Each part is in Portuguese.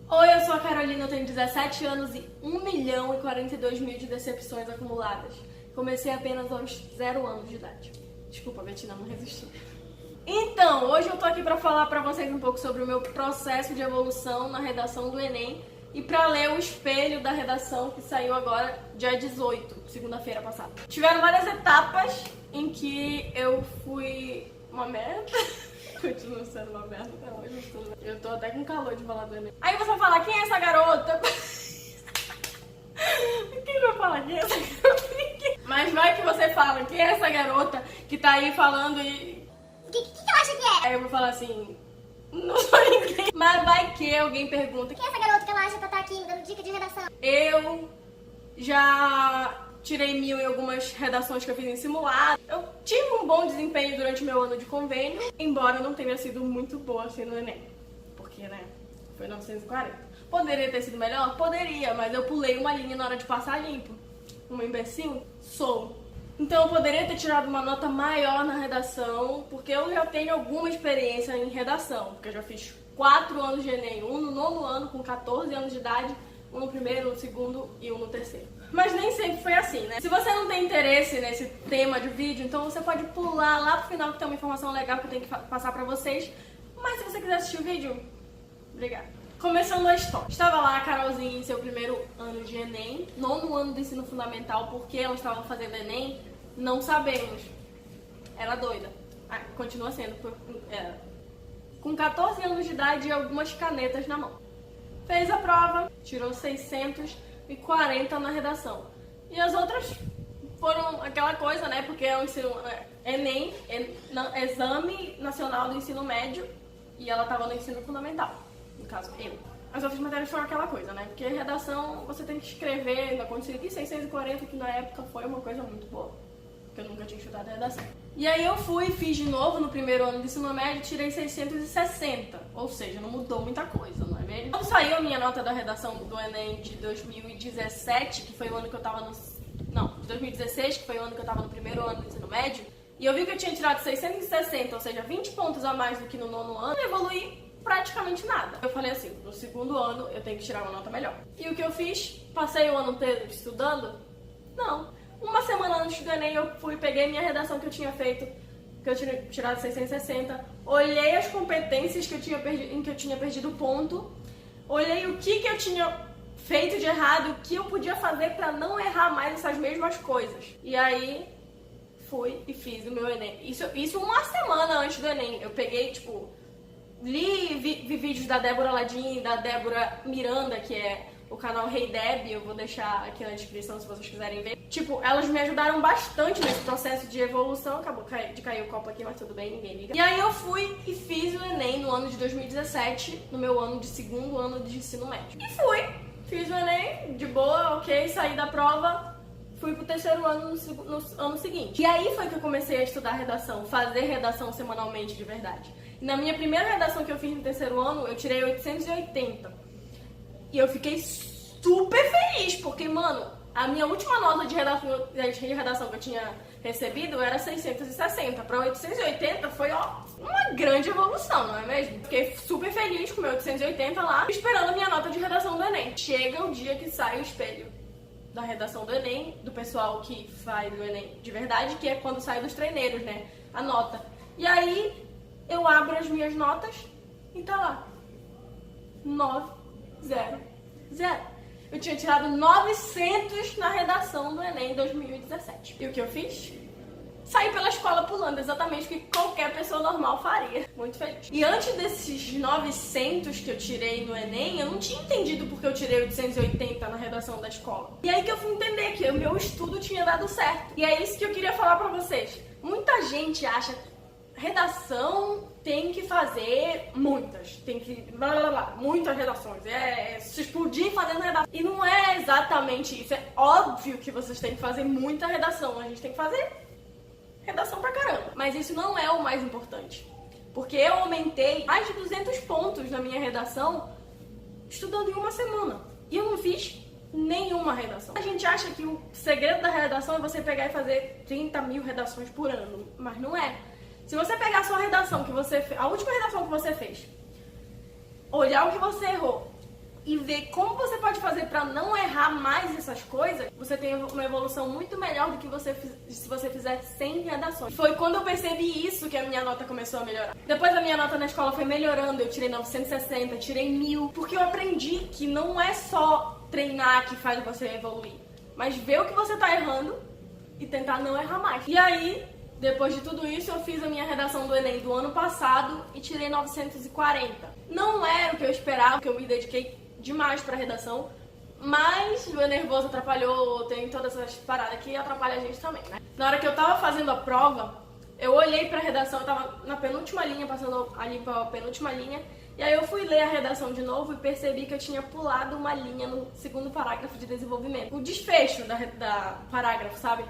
Oi, eu sou a Carolina, eu tenho 17 anos e 1.042.000 de decepções acumuladas. Comecei apenas aos 0 anos de idade. Desculpa, Betina, não resisti. Então, hoje eu tô aqui pra falar pra vocês um pouco sobre o meu processo de evolução na redação do Enem e pra ler o espelho da redação que saiu agora, dia 18, segunda-feira passada. Tiveram várias etapas em que eu fui uma merda. Continua sendo uma merda até hoje. Eu tô até com calor de falar do Enem. Aí você vai falar, quem é essa garota? Quem vai falar quem é essa garota? Mas vai que você fala, quem é essa garota que tá aí falando e... O que eu acho que é? Aí eu vou falar assim, não sou ninguém. Mas vai que alguém pergunta, Quem é essa garota que ela acha pra estar aqui me dando dica de redação? eu já tirei 1000 em algumas redações que eu fiz em simulado. Eu tive um bom desempenho durante o meu ano de convênio, embora não tenha sido muito boa assim no Enem. Porque, né, foi 940. Poderia ter sido melhor? Poderia, mas eu pulei uma linha na hora de passar limpo. Uma imbecil? Sou. Então eu poderia ter tirado uma nota maior na redação, porque eu já tenho alguma experiência em redação. Porque eu já fiz 4 anos de Enem, um no 9º ano com 14 anos de idade, um no 1º, um no 2º e um no 3º. Mas nem sempre foi assim, né? Se você não tem interesse nesse tema de vídeo, então você pode pular lá pro final que tem uma informação legal que eu tenho que passar pra vocês. Mas se você quiser assistir o vídeo, obrigada. Começando a história. Estava lá a Carolzinha em seu 1º ano de Enem, 9º ano do ensino fundamental, porque ela estava fazendo Enem, não sabemos. Era doida. Ah, continua sendo. Com 14 anos de idade e algumas canetas na mão. Fez a prova, tirou 640 na redação. E as outras foram aquela coisa, né? Porque é o ensino Enem, Exame Nacional do Ensino Médio, e ela estava no ensino fundamental. No caso, eu. As outras matérias foram aquela coisa, né? Porque redação você tem que escrever, ainda consegui 640, que na época foi uma coisa muito boa. Porque eu nunca tinha estudado redação. E aí eu fui, fiz de novo no 1º ano do ensino médio, tirei 660. Ou seja, não mudou muita coisa, não é mesmo? Quando saiu a minha nota da redação do Enem de 2017, que foi o ano que eu tava no... Não, de 2016, que foi o ano que eu tava no 1º ano do ensino médio, e eu vi que eu tinha tirado 660, ou seja, 20 pontos a mais do que no 9º ano, eu evoluí praticamente nada. Eu falei assim, no 2º ano eu tenho que tirar uma nota melhor. E o que eu fiz? Passei o ano inteiro estudando? Não. Uma semana antes do Enem eu fui, peguei minha redação que eu tinha feito, que eu tinha tirado 660, olhei as competências que eu tinha em que eu tinha perdido ponto, olhei o que eu tinha feito de errado, o que eu podia fazer pra não errar mais essas mesmas coisas. E aí fui e fiz o meu Enem. Isso uma semana antes do Enem. Eu peguei, tipo, vi vídeos da Débora Ladim, da Débora Miranda, que é o canal Hey Deb, eu vou deixar aqui na descrição se vocês quiserem ver. Tipo, elas me ajudaram bastante nesse processo de evolução. Acabou de cair o copo aqui, mas tudo bem, ninguém liga. E aí eu fui e fiz o Enem no ano de 2017, no meu ano de 2º ano de ensino médio. E fiz o Enem, de boa, ok, saí da prova, fui pro 3º ano no ano seguinte. E aí foi que eu comecei a estudar redação, fazer redação semanalmente de verdade. E na minha primeira redação que eu fiz no 3º ano, eu tirei 880. E eu fiquei super feliz, porque, mano, a minha última nota de redação que eu tinha recebido era 660. Pra 880 foi, ó, uma grande evolução, não é mesmo? Fiquei super feliz com o meu 880 lá, esperando a minha nota de redação do Enem. Chega o dia que sai o espelho da redação do Enem, do pessoal que faz o Enem de verdade, que é quando sai dos treineiros, né? A nota. E aí, eu abro as minhas notas e tá lá. 900. Eu tinha tirado 900 na redação do Enem 2017. E o que eu fiz? Saí pela escola pulando, exatamente o que qualquer pessoa normal faria. Muito feliz. E antes desses 900 que eu tirei no Enem, eu não tinha entendido porque eu tirei 880 na redação da escola. E aí que eu fui entender que o meu estudo tinha dado certo. E é isso que eu queria falar pra vocês. Muita gente acha que redação tem que fazer muitas, tem que muitas redações, se explodir fazendo redação. E não é exatamente isso, é óbvio que vocês têm que fazer muita redação, a gente tem que fazer redação pra caramba. Mas isso não é o mais importante, porque eu aumentei mais de 200 pontos na minha redação estudando em uma semana, e eu não fiz nenhuma redação. A gente acha que o segredo da redação é você pegar e fazer 30.000 redações por ano, mas não é. Se você pegar a sua redação que você fez, a última redação que você fez, olhar o que você errou e ver como você pode fazer para não errar mais essas coisas, você tem uma evolução muito melhor do que se você fizer 100 redações. Foi quando eu percebi isso que a minha nota começou a melhorar. Depois a minha nota na escola foi melhorando, eu tirei 960, tirei 1000, porque eu aprendi que não é só treinar que faz você evoluir, mas ver o que você tá errando e tentar não errar mais. E aí, depois de tudo isso, eu fiz a minha redação do Enem do ano passado e tirei 940. Não era o que eu esperava, porque eu me dediquei demais pra redação, mas o meu nervoso atrapalhou, tem todas essas paradas que atrapalham a gente também, né? Na hora que eu tava fazendo a prova, eu olhei pra redação, eu tava na penúltima linha, passando ali pra penúltima linha, e aí eu fui ler a redação de novo e percebi que eu tinha pulado uma linha no segundo parágrafo de desenvolvimento. O desfecho da parágrafo, sabe?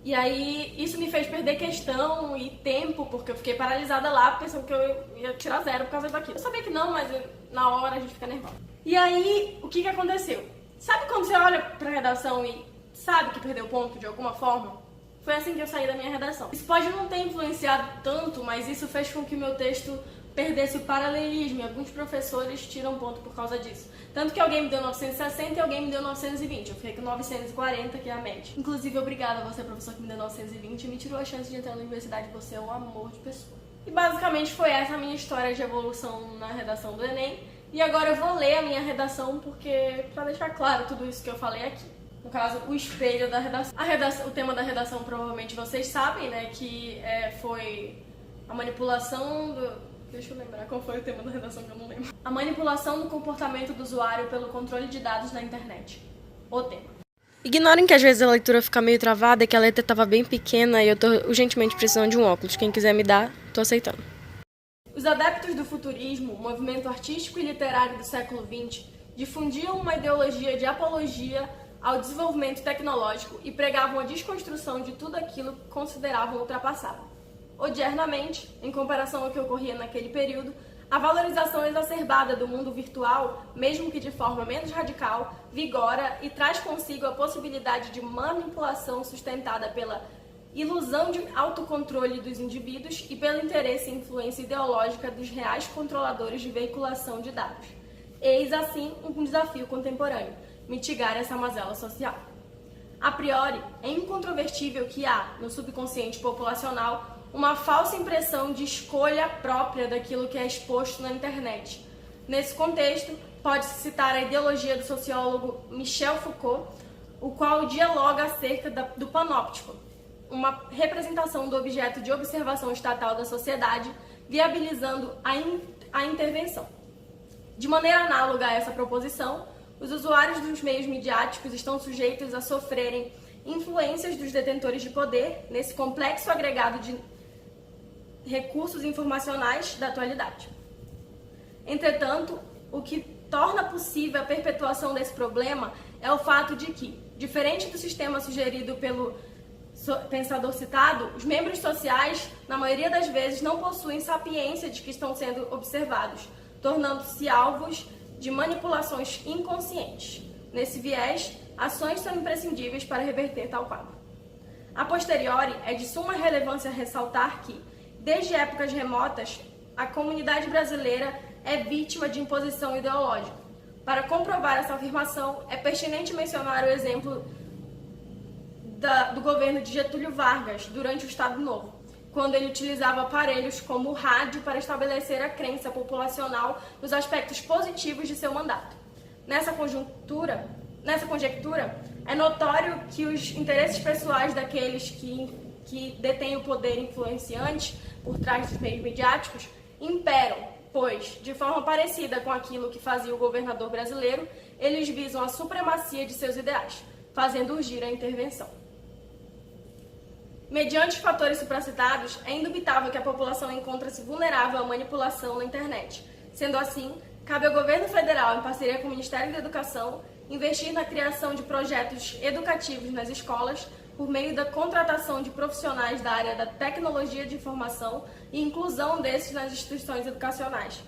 E aí isso me fez perder questão e tempo, porque eu fiquei paralisada lá pensando que eu ia tirar 0 por causa daquilo. Eu sabia que não, mas na hora a gente fica nervosa. E aí, o que aconteceu? Sabe quando você olha pra redação e sabe que perdeu ponto de alguma forma? Foi assim que eu saí da minha redação. Isso pode não ter influenciado tanto, mas isso fez com que o meu texto perdesse o paralelismo, e alguns professores tiram ponto por causa disso. Tanto que alguém me deu 960 e alguém me deu 920. Eu fiquei com 940, que é a média. Inclusive, obrigada a você, professor, que me deu 920 e me tirou a chance de entrar na universidade. Você é um amor de pessoa. E basicamente foi essa a minha história de evolução na redação do Enem. E agora eu vou ler a minha redação, porque pra deixar claro tudo isso que eu falei aqui. No caso, o espelho da redação. O tema da redação provavelmente vocês sabem, né? Que foi a manipulação do... Deixa eu lembrar qual foi o tema da redação que eu não lembro. A manipulação do comportamento do usuário pelo controle de dados na internet. O tema. Ignorem que às vezes a leitura fica meio travada e que a letra estava bem pequena e eu tô urgentemente precisando de um óculos. Quem quiser me dar, tô aceitando. Os adeptos do futurismo, movimento artístico e literário do século XX, difundiam uma ideologia de apologia ao desenvolvimento tecnológico e pregavam a desconstrução de tudo aquilo que consideravam ultrapassado. Odiernamente, em comparação ao que ocorria naquele período, a valorização exacerbada do mundo virtual, mesmo que de forma menos radical, vigora e traz consigo a possibilidade de manipulação sustentada pela ilusão de autocontrole dos indivíduos e pelo interesse e influência ideológica dos reais controladores de veiculação de dados. Eis, assim, um desafio contemporâneo, mitigar essa mazela social. A priori, é incontrovertível que há, no subconsciente populacional, uma falsa impressão de escolha própria daquilo que é exposto na internet. Nesse contexto, pode-se citar a ideologia do sociólogo Michel Foucault, o qual dialoga acerca do panóptico, uma representação do objeto de observação estatal da sociedade, viabilizando a intervenção. De maneira análoga a essa proposição, os usuários dos meios midiáticos estão sujeitos a sofrerem influências dos detentores de poder nesse complexo agregado de recursos informacionais da atualidade. Entretanto, o que torna possível a perpetuação desse problema é o fato de que, diferente do sistema sugerido pelo pensador citado, os membros sociais, na maioria das vezes, não possuem sapiência de que estão sendo observados, tornando-se alvos de manipulações inconscientes. Nesse viés, ações são imprescindíveis para reverter tal quadro. A posteriori, é de suma relevância ressaltar que, desde épocas remotas, a comunidade brasileira é vítima de imposição ideológica. Para comprovar essa afirmação, é pertinente mencionar o exemplo do governo de Getúlio Vargas durante o Estado Novo, quando ele utilizava aparelhos como o rádio para estabelecer a crença populacional nos aspectos positivos de seu mandato. Nessa conjectura, é notório que os interesses pessoais daqueles que detêm o poder influenciante por trás dos meios midiáticos imperam, pois, de forma parecida com aquilo que fazia o governador brasileiro, eles visam a supremacia de seus ideais, fazendo urgir a intervenção. Mediante os fatores supracitados, é indubitável que a população encontra-se vulnerável à manipulação na internet. Sendo assim, cabe ao governo federal, em parceria com o Ministério da Educação, investir na criação de projetos educativos nas escolas por meio da contratação de profissionais da área da tecnologia de informação e inclusão desses nas instituições educacionais,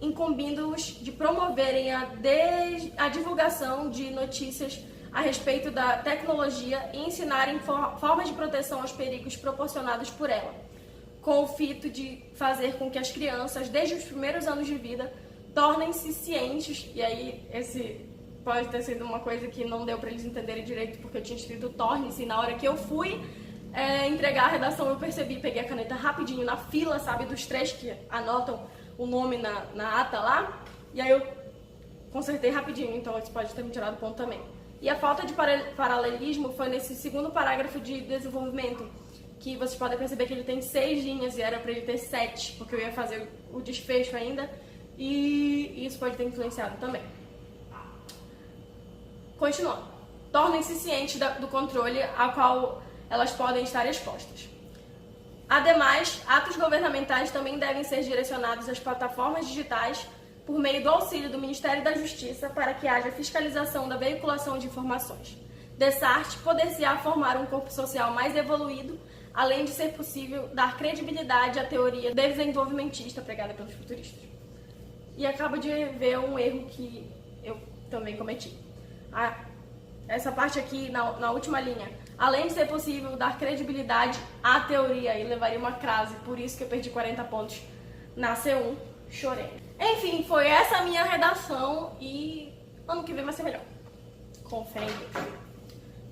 incumbindo-os de promoverem a divulgação de notícias a respeito da tecnologia e ensinarem formas de proteção aos perigos proporcionados por ela, com o fito de fazer com que as crianças, desde os primeiros anos de vida, tornem-se cientes, e aí esse pode ter sido uma coisa que não deu pra eles entenderem direito, porque eu tinha escrito torne-se, e na hora que eu fui entregar a redação eu percebi, peguei a caneta rapidinho na fila, sabe, dos 3 que anotam o nome na ata lá, e aí eu consertei rapidinho, então isso pode ter me tirado ponto também. E a falta de paralelismo foi nesse segundo parágrafo de desenvolvimento, que vocês podem perceber que ele tem 6 linhas e era pra ele ter 7, porque eu ia fazer o desfecho ainda, e isso pode ter influenciado também. Continuando. Tornem-se cientes do controle a qual elas podem estar expostas. Ademais, atos governamentais também devem ser direcionados às plataformas digitais por meio do auxílio do Ministério da Justiça para que haja fiscalização da veiculação de informações. Dessa arte, poder-se-á formar um corpo social mais evoluído, além de ser possível dar credibilidade à teoria desenvolvimentista pregada pelos futuristas. E acabo de ver um erro que eu também cometi. Essa parte aqui, na última linha. Além de ser possível dar credibilidade à teoria, e levaria uma crase, por isso que eu perdi 40 pontos na C1, chorei. Enfim, foi essa a minha redação e ano que vem vai ser melhor. Com fé em Deus.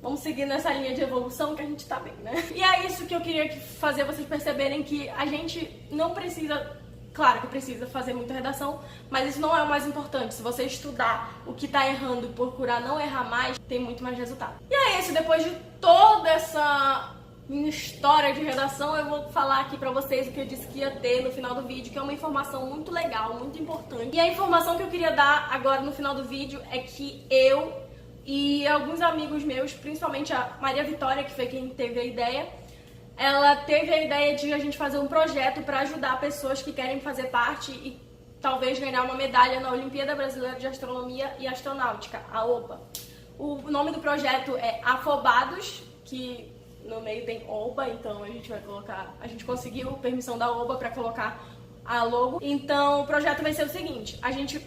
Vamos seguir nessa linha de evolução que a gente tá bem, né? E é isso que eu queria fazer vocês perceberem, que a gente não precisa... Claro que precisa fazer muita redação, mas isso não é o mais importante. Se você estudar o que tá errando e procurar não errar mais, tem muito mais resultado. E é isso, depois de toda essa minha história de redação, eu vou falar aqui pra vocês o que eu disse que ia ter no final do vídeo, que é uma informação muito legal, muito importante. E a informação que eu queria dar agora no final do vídeo é que eu e alguns amigos meus, principalmente a Maria Vitória, que foi quem teve a ideia, ela teve a ideia de a gente fazer um projeto para ajudar pessoas que querem fazer parte e talvez ganhar uma medalha na Olimpíada Brasileira de Astronomia e Astronáutica, a OBA. O nome do projeto é Afobados, que no meio tem OBA, então a gente vai colocar... A gente conseguiu permissão da OBA para colocar a logo. Então o projeto vai ser o seguinte,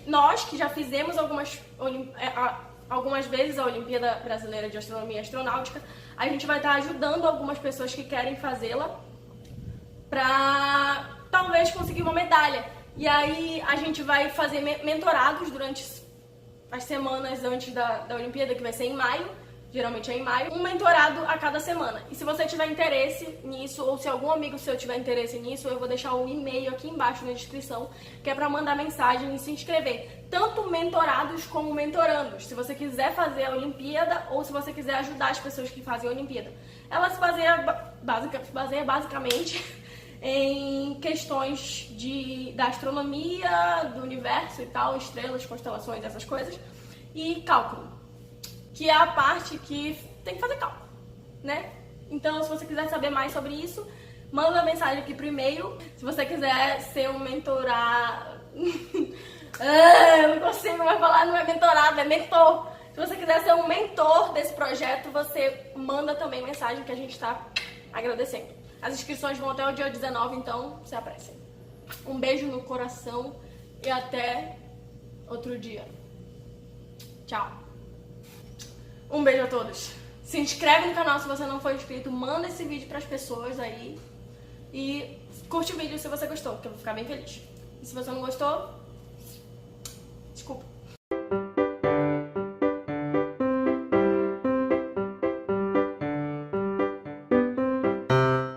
nós que já fizemos algumas vezes a Olimpíada Brasileira de Astronomia e Astronáutica, a gente vai estar ajudando algumas pessoas que querem fazê-la para talvez conseguir uma medalha. E aí a gente vai fazer mentorados durante as semanas antes da Olimpíada, que vai ser em maio, geralmente é em maio, um mentorado a cada semana. E se você tiver interesse nisso, ou se algum amigo seu tiver interesse nisso, eu vou deixar um e-mail aqui embaixo na descrição, que é para mandar mensagem e se inscrever. Tanto mentorados como mentorandos, se você quiser fazer a Olimpíada ou se você quiser ajudar as pessoas que fazem a Olimpíada. Ela se baseia basicamente em questões da astronomia, do universo e tal, estrelas, constelações, essas coisas, e cálculo, que é a parte que tem que fazer cálculo, né? Então, se você quiser saber mais sobre isso, manda uma mensagem aqui pro e-mail. Se você quiser ser um mentorado... eu não consigo mais falar, não é mentorado, é mentor. Se você quiser ser um mentor desse projeto, você manda também mensagem que a gente tá agradecendo. As inscrições vão até o dia 19, então se apressem. Um beijo no coração e até outro dia. Tchau. Um beijo a todos. Se inscreve no canal se você não for inscrito, manda esse vídeo pras pessoas aí e curte o vídeo se você gostou, que eu vou ficar bem feliz. E se você não gostou,